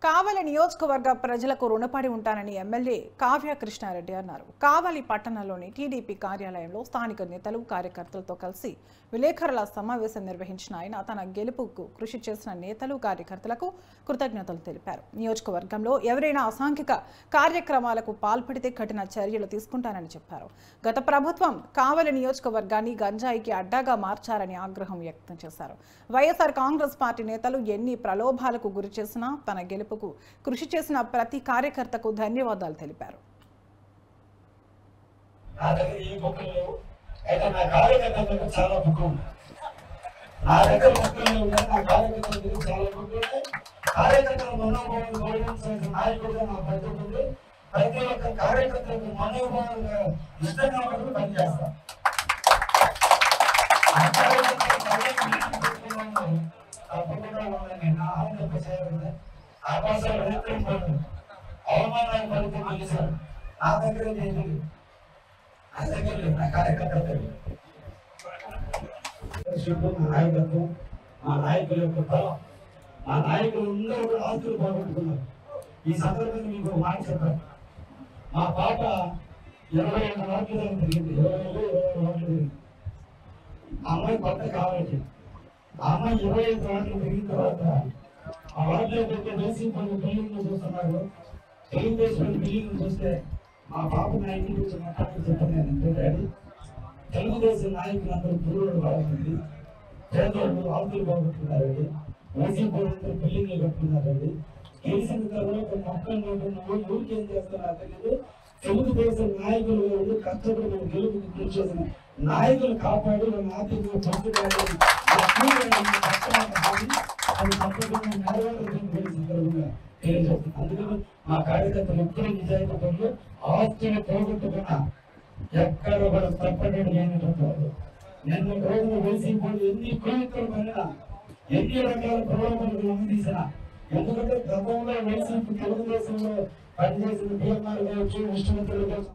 కావలి నియోజకవర్గ ప్రజలకు రుణపడి ఉంటానని ఎమ్మెల్యే కావ్య కృష్ణారెడ్డి అన్నారు. కావలి పట్టణంలోని టీడీపీ కార్యాలయంలో స్థానిక నేతలు కార్యకర్తలతో కలిసి విలేకరుల సమావేశం నిర్వహించిన ఆయన తన గెలుపుకు కృషి చేసిన నేతలు కార్యకర్తలకు కృతజ్ఞతలు తెలిపారు. నియోజకవర్గంలో ఎవరైనా అసాంఘిక కార్యక్రమాలకు పాల్పడితే కఠిన చర్యలు తీసుకుంటానని చెప్పారు. గత ప్రభుత్వం కావలి నియోజకవర్గాన్ని గంజాయికి అడ్డాగా మార్చారని ఆగ్రహం వ్యక్తం చేశారు. వైఎస్ఆర్ కాంగ్రెస్ పార్టీ నేతలు ఎన్ని ప్రలోభాలకు గురి చేసినా తన గెలుపుకు కృషి చేసిన ప్రతి కార్యకర్తకు ధన్యవాదాలు తెలిపారు. ప్రతి ఒక్క కార్యకర్తలకు మనోభావాలుగా ఇష్టంగా పనిచేస్తాం. ఆకాశాలు అవమానాలు పడితే మనిషారు నా దగ్గర లేదు, నా దగ్గర లేదు, నా కార్యకర్తలు నాయకత్వం, మా నాయకుల యొక్క బలం, మా నాయకులు అందరూ కూడా ఆస్తులు పోగొట్టుకున్నారు. ఈ సందర్భంగా మీకు మాట చెప్పారు. మా పాప 25 వాట్లు జరిగింది, 25 వాట్లు జరిగింది. ఆ అమ్మాయి కొత్త కావాలి. ఆ అమ్మాయి 25 వాట్లు జరిగిన తర్వాత ఆ వాటిలో బిల్డింగ్ చూస్తున్నారు. తెలుగుదేశం బిల్డింగ్ చూస్తే మా పాప నా ఇంటికి వచ్చి మాట్లాడి చెప్పాను. డాడీ, తెలుగుదేశం నాయకులు అందరూ పురుగులు బాగుంది, పేదోళ్ళు ఆస్తులు బాగుంటున్నారండి, వైసీపీ బిల్డింగ్లు కట్టుకున్నారండి. గెలిచిన తర్వాత మొక్కలు ఊరికి ఏం చేస్తున్నారు తెలియదు. తెలుగుదేశం నాయకులు కష్టపడి మన గెలుపుకి కృషి చేసిన నాయకులు కాపాడి మన ఆర్థికంగా పంచుకోవాలి. అందుకని మా కార్యకర్తలు ఎప్పుడు నిజాయితీ పనులు ఆస్తులు పోగొట్టుకున్నా ఎక్కడ కూడా తప్పటం లేనటువంటి నిన్న రోజున వైసీపీ ఎన్ని కుయుక్తులు పడినా ఎన్ని రకాల ప్రలోభాలు తీసినా, ఎందుకంటే గతంలో వైసీపీ తెలుగుదేశంలో పనిచేసిన బిఎంఆర్ కావచ్చు, ముఖ్యమంత్రులు కావచ్చు.